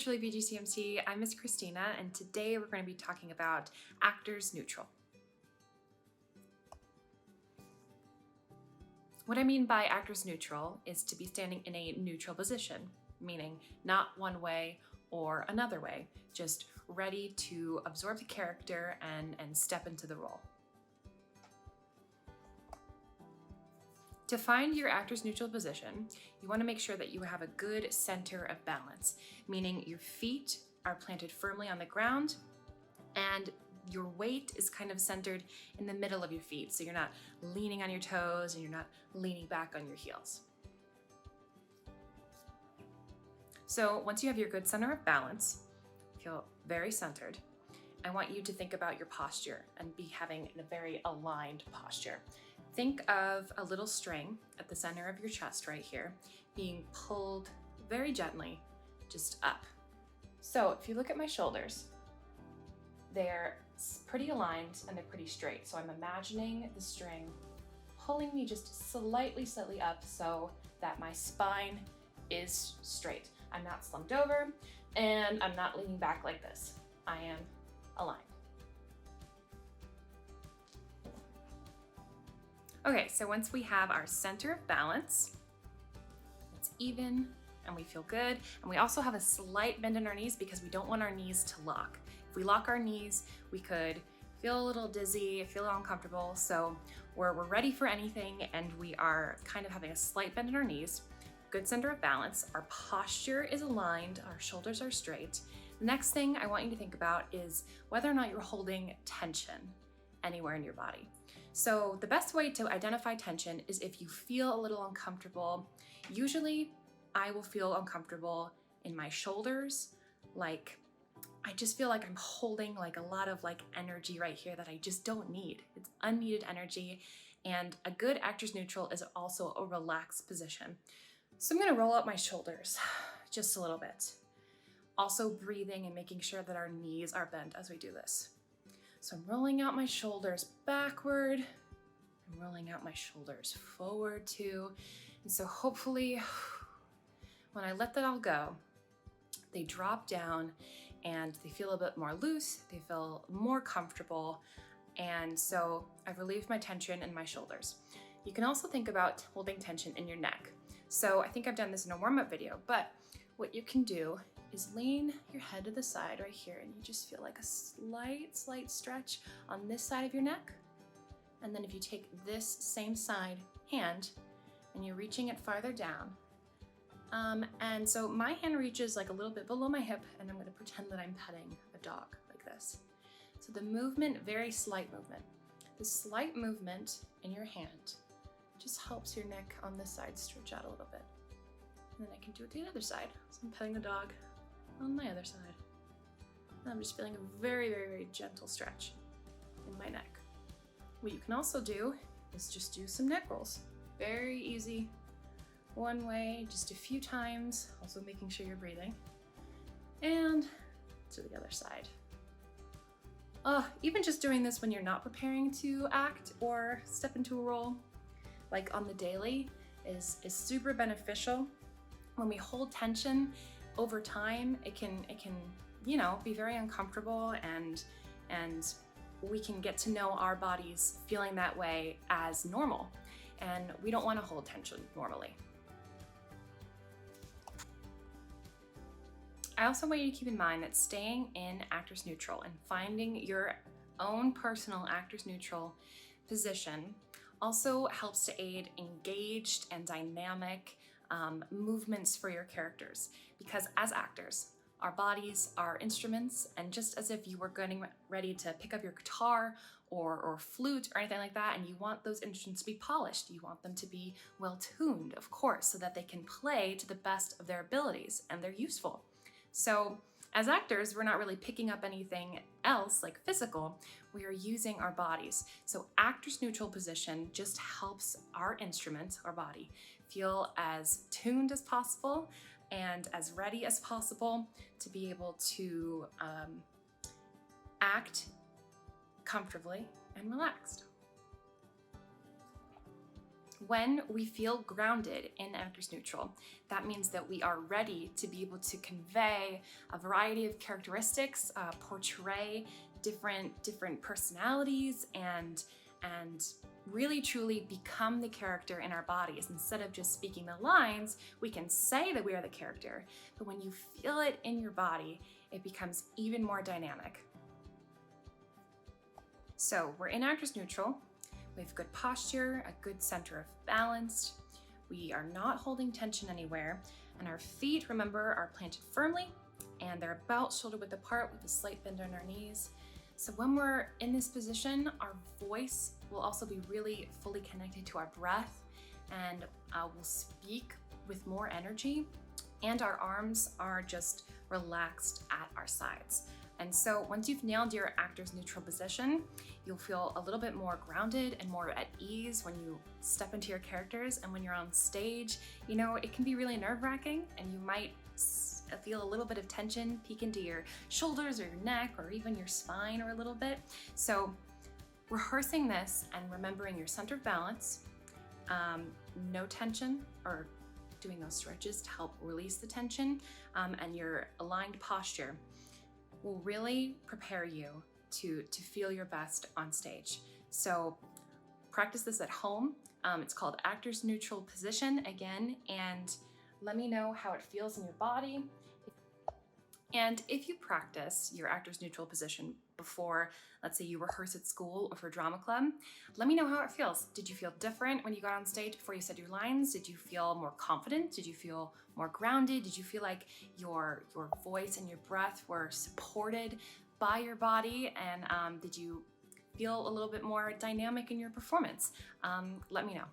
Virtually BGCMC. I'm Miss Christina, and today we're going to be talking about actors neutral. What I mean by actors neutral is to be standing in a neutral position, meaning not one way or another way, just ready to absorb the character and step into the role. To find your actor's neutral position, you want to make sure that you have a good center of balance, meaning your feet are planted firmly on the ground and your weight is kind of centered in the middle of your feet. So you're not leaning on your toes and you're not leaning back on your heels. So once you have your good center of balance, feel very centered, I want you to think about your posture and be having a very aligned posture. Think of a little string at the center of your chest right here being pulled very gently just up. So if you look at my shoulders, they're pretty aligned and they're pretty straight. So I'm imagining the string pulling me just slightly up so that my spine is straight. I'm not slumped over and I'm not leaning back like this. I am aligned. Okay, so once we have our center of balance, it's even and we feel good. And we also have a slight bend in our knees because we don't want our knees to lock. If we lock our knees, we could feel a little dizzy, feel a little uncomfortable. So we're ready for anything and we are kind of having a slight bend in our knees, good center of balance, our posture is aligned, our shoulders are straight. The next thing I want you to think about is whether or not you're holding tension anywhere in your body. So the best way to identify tension is if you feel a little uncomfortable. Usually I will feel uncomfortable in my shoulders, like I just feel like I'm holding like a lot of like energy right here that I just don't need. It's unneeded energy, and a good actor's neutral is also a relaxed position. So I'm gonna roll up my shoulders just a little bit. Also breathing and making sure that our knees are bent as we do this. So I'm rolling out my shoulders backward. I'm rolling out my shoulders forward too. And so hopefully when I let that all go, they drop down and they feel a bit more loose, they feel more comfortable. And so I've relieved my tension in my shoulders. You can also think about holding tension in your neck. So I think I've done this in a warm-up video, but what you can do is lean your head to the side right here and you just feel like a slight stretch on this side of your neck. And then if you take this same side hand and you're reaching it farther down, and so my hand reaches like a little bit below my hip and I'm gonna pretend that I'm petting a dog like this. So the movement, very slight movement. The slight movement in your hand just helps your neck on this side stretch out a little bit. And then I can do it to the other side. So I'm petting the dog on my other side. And I'm just feeling a very gentle stretch in my neck. What you can also do is just do some neck rolls. Very easy. One way, just a few times, also making sure you're breathing. And to the other side. Even just doing this when you're not preparing to act or step into a role, like on the daily, is super beneficial. When we hold tension over time, it can be very uncomfortable and we can get to know our bodies feeling that way as normal. And we don't want to hold tension normally. I also want you to keep in mind that staying in actors neutral and finding your own personal actors neutral position also helps to aid engaged and dynamic movements for your characters. Because as actors, our bodies are instruments, and just as if you were getting ready to pick up your guitar or flute or anything like that, and you want those instruments to be polished, you want them to be well tuned, of course, so that they can play to the best of their abilities and they're useful. So as actors, we're not really picking up anything else like physical, we are using our bodies. So actors neutral position just helps our instrument, our body, feel as tuned as possible and as ready as possible to be able to act comfortably and relaxed. When we feel grounded in actors neutral, that means that we are ready to be able to convey a variety of characteristics, portray different personalities, and really truly become the character in our bodies. Instead of just speaking the lines, we can say that we are the character, but when you feel it in your body, it becomes even more dynamic. So we're in actors neutral. We have good posture, a good center of balance. We are not holding tension anywhere, and our feet, remember, are planted firmly and they're about shoulder width apart with a slight bend on our knees. So when we're in this position, our voice will also be really fully connected to our breath, and we'll speak with more energy, and our arms are just relaxed at our sides. And so once you've nailed your actor's neutral position, you'll feel a little bit more grounded and more at ease when you step into your characters. And when you're on stage, you know, it can be really nerve-wracking, and you might feel a little bit of tension peek into your shoulders or your neck or even your spine or a little bit. So rehearsing this and remembering your center of balance, no tension, or doing those stretches to help release the tension, and your aligned posture will really prepare you to feel your best on stage. So practice this at home. It's called actors neutral position again, and let me know how it feels in your body. And if you practice your actors neutral position before, let's say you rehearse at school or for drama club, let me know how it feels. Did you feel different when you got on stage before you said your lines? Did you feel more confident? Did you feel more grounded? Did you feel like your voice and your breath were supported by your body? And did you feel a little bit more dynamic in your performance? Let me know.